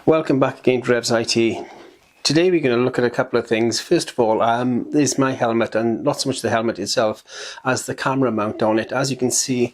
Welcome back again to RevsIT. Today we're going to look at a couple of things. First of all, is my helmet, and not so much the helmet itself as the camera mount on it. As you can see,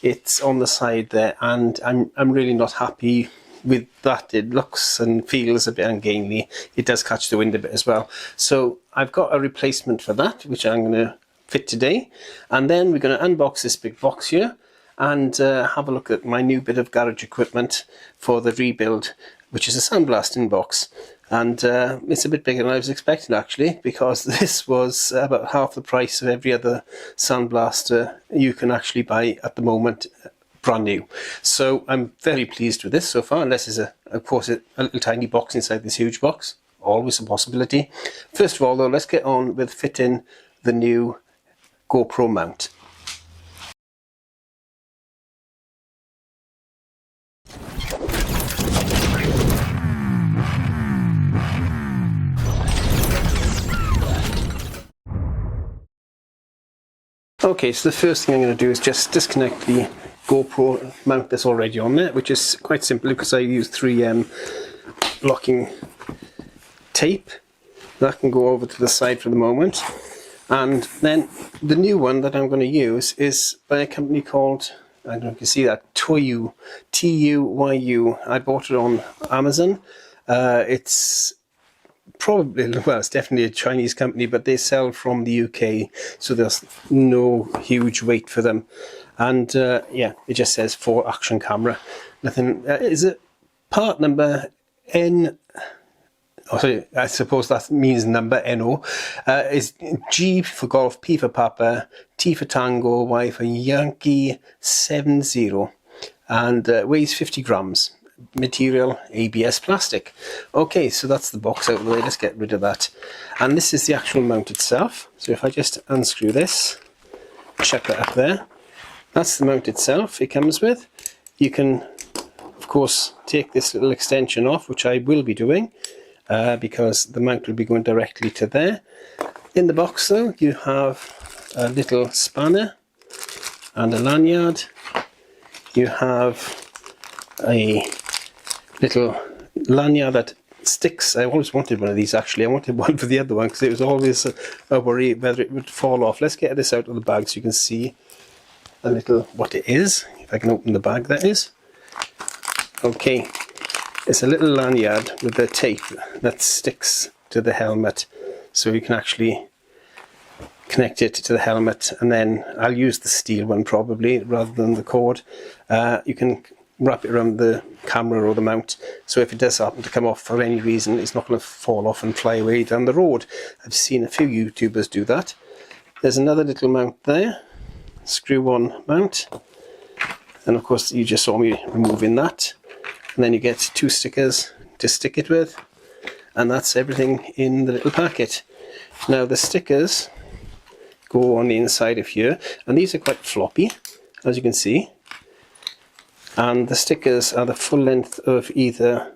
it's on the side there, and I'm really not happy with that. It looks and feels a bit ungainly. It does catch the wind a bit as well. So I've got a replacement for that, which I'm going to fit today. And then we're going to unbox this big box here and have a look at my new bit of garage equipment for the rebuild, which is a sandblasting box. And it's a bit bigger than I was expecting, actually, because this was about half the price of every other sandblaster you can actually buy at the moment, brand new. So I'm very pleased with this so far, unless there's of course a little tiny box inside this huge box. Always a possibility. First of all though, let's get on with fitting the new GoPro mount. Okay, so the first thing I'm going to do is just disconnect the GoPro mount that's already on there, which is quite simple because I use 3M locking tape. That can go over to the side for the moment. And then the new one that I'm going to use is by a company called, I don't know if you can see that, Tuyu, T-U-Y-U. I bought it on Amazon. It's probably, well, it's definitely a Chinese company, but they sell from the UK, so there's no huge weight for them. And yeah, it just says for action camera. Nothing. Is it part number N? Oh, sorry, I suppose that means number NO. Is G for golf, P for Papa, T for Tango, Y for Yankee 70, and weighs 50 grams. Material ABS plastic. Okay, so that's the box out of the way. Let's get rid of that. And this is the actual mount itself. So if I just unscrew this, check that up there. That's the mount itself it comes with. You can, of course, take this little extension off, which I will be doing, because the mount will be going directly to there. In the box though, you have a little spanner and a lanyard. You have a little lanyard that sticks. I always wanted one of these, actually. I wanted one for the other one because it was always a worry whether it would fall off. Let's get this out of the bag so you can see a little what it is. If I can open the bag, that is. Okay, it's a little lanyard with the tape that sticks to the helmet, so you can actually connect it to the helmet, and then I'll use the steel one probably rather than the cord. You can wrap it around the camera or the mount, so if it does happen to come off for any reason, it's not going to fall off and fly away down the road. I've seen a few YouTubers do that. There's another little mount there, screw-on mount, and of course you just saw me removing that. And then you get two stickers to stick it with, and that's everything in the little packet. Now the stickers go on the inside of here, and these are quite floppy, as you can see. And the stickers are the full length of either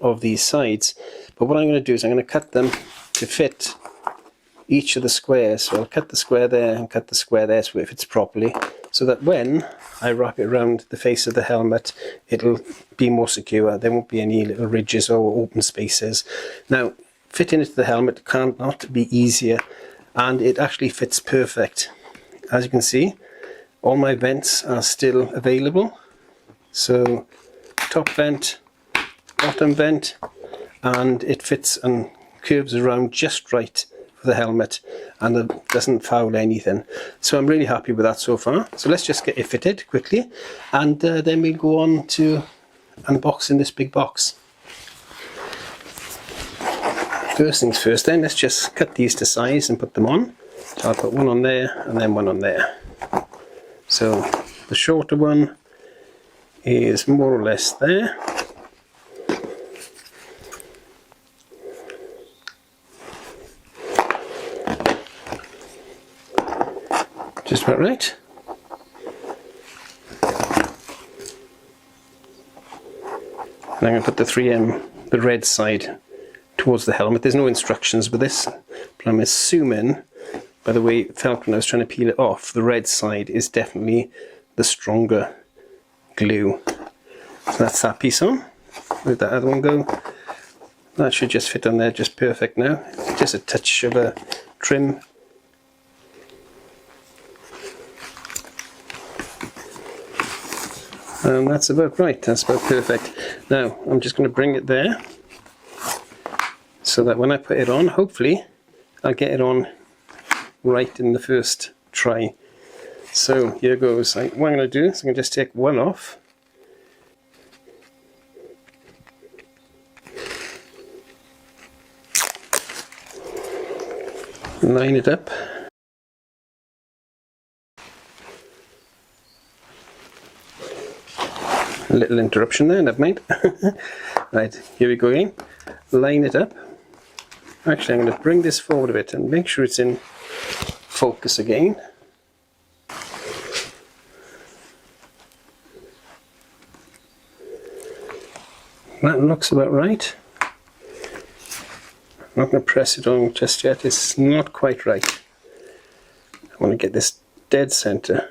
of these sides. But what I'm going to do is I'm going to cut them to fit each of the squares. So I'll cut the square there and cut the square there so it fits properly, so that when I wrap it around the face of the helmet, it'll be more secure. There won't be any little ridges or open spaces. Now, fitting it to the helmet cannot be easier, and it actually fits perfect. As you can see, all my vents are still available. So top vent, bottom vent, and it fits and curves around just right for the helmet, and it doesn't foul anything. So I'm really happy with that so far. So let's just get it fitted quickly, and then we'll go on to unboxing this big box. First things first then, let's just cut these to size and put them on. So I'll put one on there and then one on there. So the shorter one is more or less there. Just about right. And I'm going to put the 3M, the red side, towards the helmet. There's no instructions with this, but I'm assuming by the way it felt when I was trying to peel it off, the red side is definitely the stronger glue. So that's that piece on. Where'd that other one go? That should just fit on there just perfect now. Just a touch of a trim. And that's about right, that's about perfect. Now I'm just going to bring it there so that when I put it on, hopefully I'll get it on right in the first try. So here goes. What I'm going to do is I'm going to just take one off. Line it up. A little interruption there, never mind. Right, here we go again. Line it up. Actually, I'm going to bring this forward a bit and make sure it's in focus again. That looks about right. I'm not going to press it on just yet, it's not quite right. I want to get this dead center.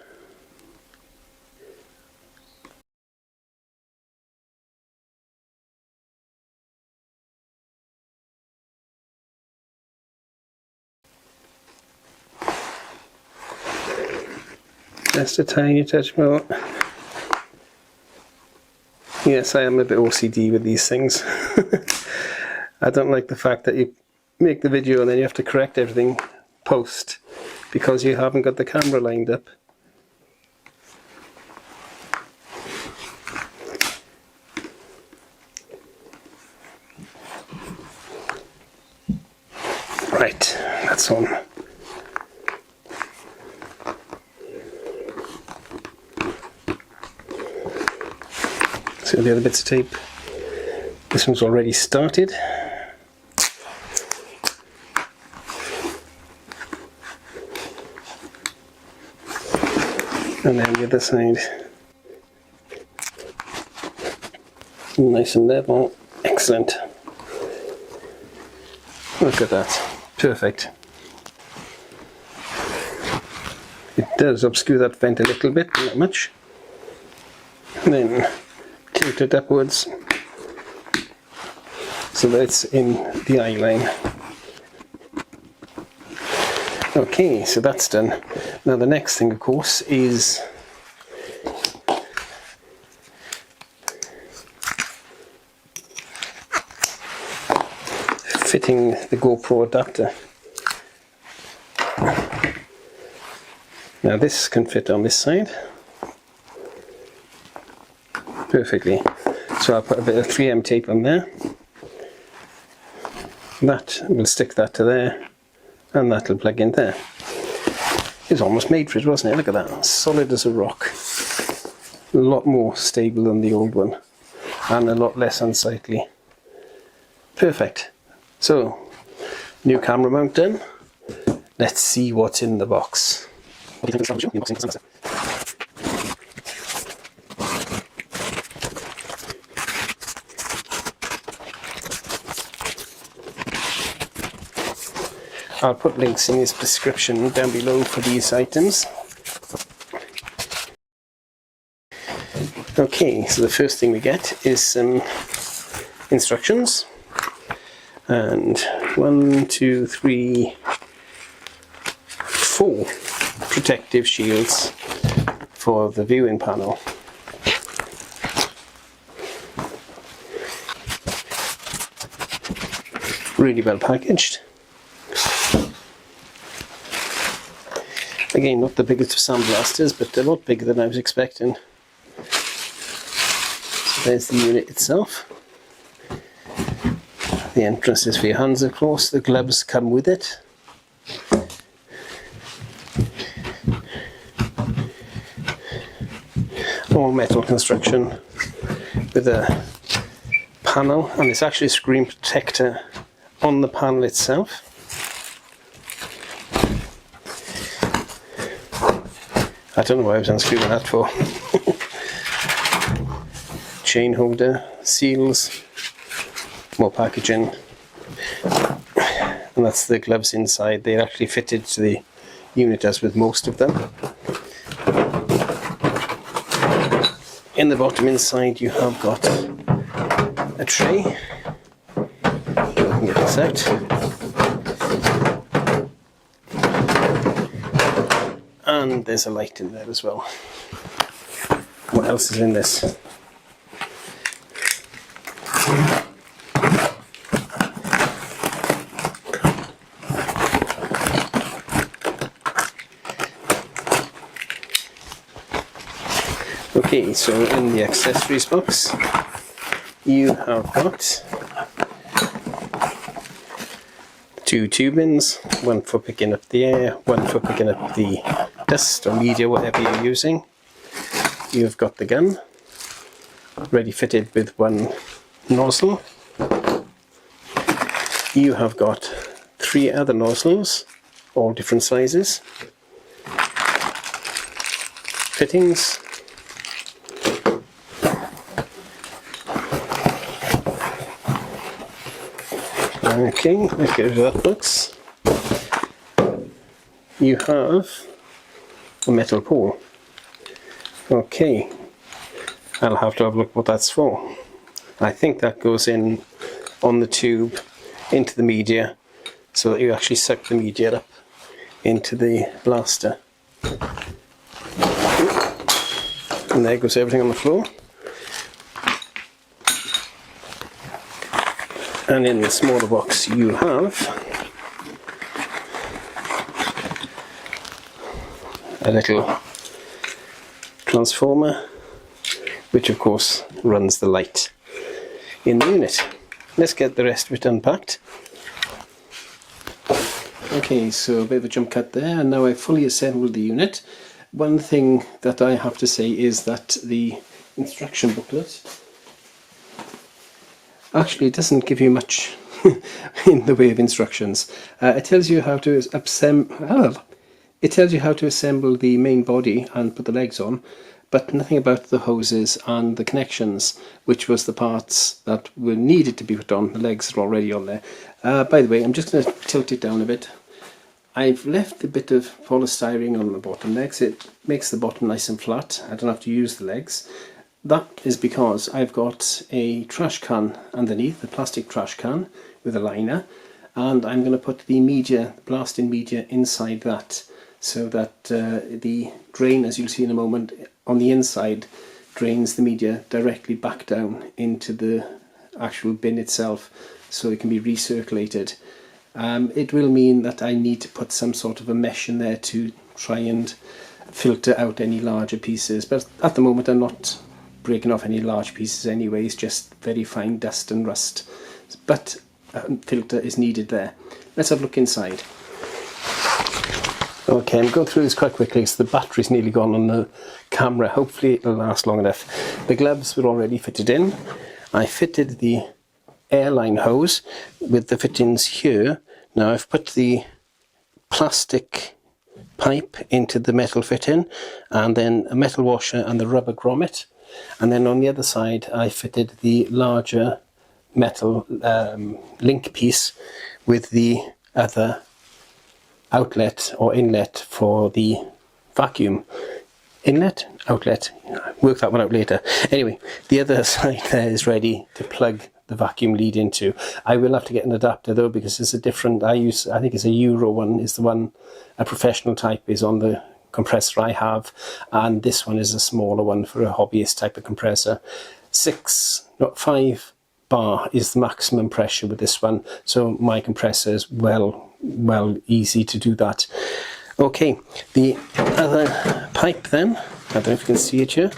Just a tiny touch more. Yes, I am a bit OCD with these things. I don't like the fact that you make the video and then you have to correct everything post because you haven't got the camera lined up. Right, that's on. So the other bits of tape. This one's already started. And then the other side. Nice and level. Excellent. Look at that. Perfect. It does obscure that vent a little bit, but not much. And then tilt it upwards so that it's in the eye line. Okay, so that's done. Now the next thing, of course, is fitting the GoPro adapter. Now this can fit on this side perfectly. So I'll put a bit of 3M tape on there. That will stick that to there, and that'll plug in there. It's almost made for it, wasn't it? Look at that, solid as a rock. A lot more stable than the old one, and a lot less unsightly. Perfect. So, new camera mount done. Let's see what's in the box. What do you think of the unboxing? I'll put links in this description down below for these items. Okay, so the first thing we get is some instructions. And 1, 2, 3, 4 protective shields for the viewing panel. Really well packaged. Again, not the biggest of sandblasters, but a lot bigger than I was expecting. So there's the unit itself. The entrance is for your hands, of course. The gloves come with it. All metal construction with a panel, and it's actually a screen protector on the panel itself. I don't know why I was unscrewing that for. Chain holder, seals, more packaging, and that's the gloves inside. They're actually fitted to the unit as with most of them. In the bottom inside you have got a tray legs out. And there's a light in there as well. What else is in this? Okay, so in the accessories box you have got 2 tubings, one for picking up the air, one for picking up the dust or media, whatever you're using. You've got the gun ready fitted with one nozzle. You have got 3 other nozzles, all different sizes, fittings, okay, let's go to that box. You have a metal pole. Okay, I'll have to have a look what that's for. I think that goes in on the tube into the media so that you actually suck the media up into the blaster. And there goes everything on the floor. And in the smaller box you have a little transformer, which of course runs the light in the unit. Let's get the rest of it unpacked. Okay, so a bit of a jump cut there, and now I've fully assembled the unit. One thing that I have to say is that the instruction booklet actually doesn't give you much in the way of instructions. It tells you how to assemble the main body and put the legs on, but nothing about the hoses and the connections, which was the parts that were needed to be put on. The legs are already on there. By the way, I'm just going to tilt it down a bit. I've left a bit of polystyrene on the bottom legs. It makes the bottom nice and flat. I don't have to use the legs. That is because I've got a trash can underneath, a plastic trash can with a liner, and I'm going to put the media, blasting media, inside that, so that the drain, as you'll see in a moment, on the inside drains the media directly back down into the actual bin itself, so it can be recirculated. It will mean that I need to put some sort of a mesh in there to try and filter out any larger pieces, but at the moment I'm not breaking off any large pieces anyways, just very fine dust and rust, but a filter is needed there. Let's have a look inside. Okay, I'm going through this quite quickly because the battery's nearly gone on the camera. Hopefully it'll last long enough. The gloves were already fitted in. I fitted the airline hose with the fittings here. Now I've put the plastic pipe into the metal fitting, and then a metal washer and the rubber grommet. And then on the other side I fitted the larger metal link piece with the other outlet or inlet for the vacuum. Inlet? Outlet? Work that one out later. Anyway, the other side there is ready to plug the vacuum lead into. I will have to get an adapter though, because it's a different, I think it's a Euro one, is the one, a professional type is on the compressor I have, and this one is a smaller one for a hobbyist type of compressor. 5 bar is the maximum pressure with this one, so my compressor is well easy to do that. Okay, the other pipe then, I don't know if you can see it here,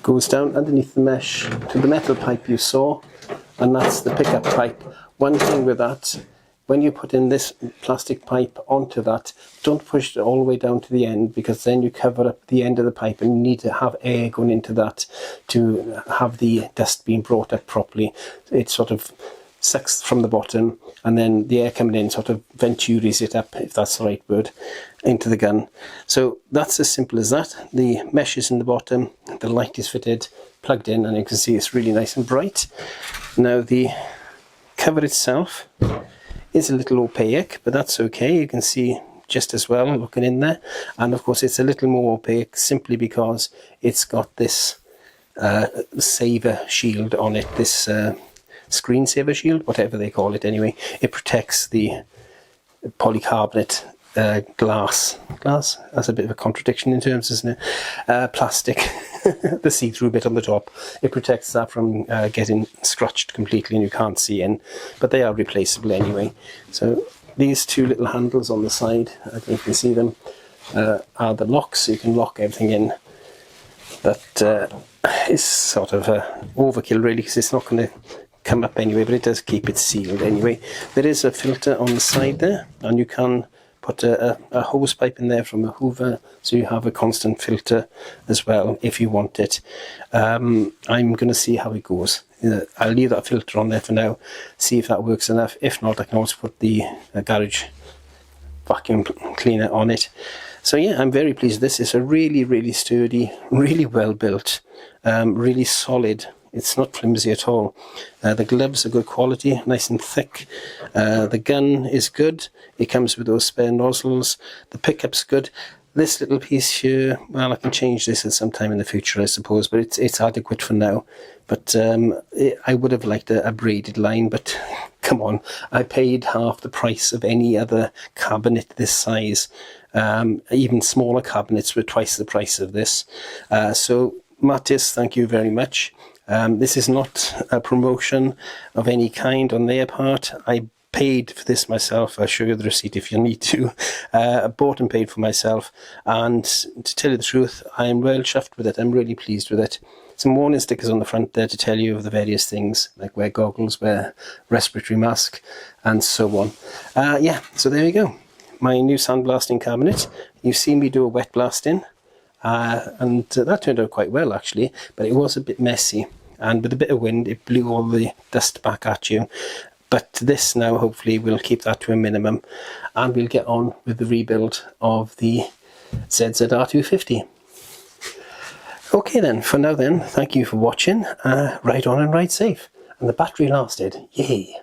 goes down underneath the mesh to the metal pipe you saw, and that's the pickup pipe. One thing with that, when you put in this plastic pipe onto that, don't push it all the way down to the end, because then you cover up the end of the pipe and you need to have air going into that to have the dust being brought up properly. It sort of sucks from the bottom, and then the air coming in sort of venturis it up, if that's the right word, into the gun. So that's as simple as that. The mesh is in the bottom, the light is fitted, plugged in, and you can see it's really nice and bright. Now the cover itself is a little opaque, but that's okay. You can see just as well looking in there, and of course it's a little more opaque simply because it's got this saver shield on it, this screensaver shield, whatever they call it anyway. It protects the polycarbonate glass. That's a bit of a contradiction in terms, isn't it? Plastic, the see-through bit on the top. It protects that from getting scratched completely and you can't see in. But they are replaceable anyway. So these two little handles on the side, I think you can see them, are the locks, so you can lock everything in. But it's sort of overkill really, because it's not going to come up anyway, but it does keep it sealed anyway. There is a filter on the side there, and you can put a hose pipe in there from a hoover, so you have a constant filter as well if you want it. I'm going to see how it goes. I'll leave that filter on there for now, see if that works enough. If not, I can also put the garage vacuum cleaner on it. So yeah, I'm very pleased with this. It's a really sturdy, really well built, really solid. It's not flimsy at all. The gloves are good quality, nice and thick. The gun is good. It comes with those spare nozzles. The pickup's good. This little piece here, well, I can change this at some time in the future, I suppose, but it's adequate for now. But I would have liked a braided line, but come on, I paid half the price of any other cabinet this size. Even smaller cabinets were twice the price of this. So Mattis, thank you very much. This is not a promotion of any kind on their part. I paid for this myself. I'll show you the receipt if you need to. I bought and paid for myself, and to tell you the truth, I'm well chuffed with it. I'm really pleased with it. Some warning stickers on the front there to tell you of the various things, like wear goggles, wear respiratory mask, and so on. Yeah, so there you go. My new sandblasting cabinet. You've seen me do a wet blasting. And that turned out quite well actually, but it was a bit messy, and with a bit of wind it blew all the dust back at you. But this now hopefully will keep that to a minimum, and we'll get on with the rebuild of the ZZR250. Okay then, for now then, thank you for watching. Ride on and ride safe. And the battery lasted, yay!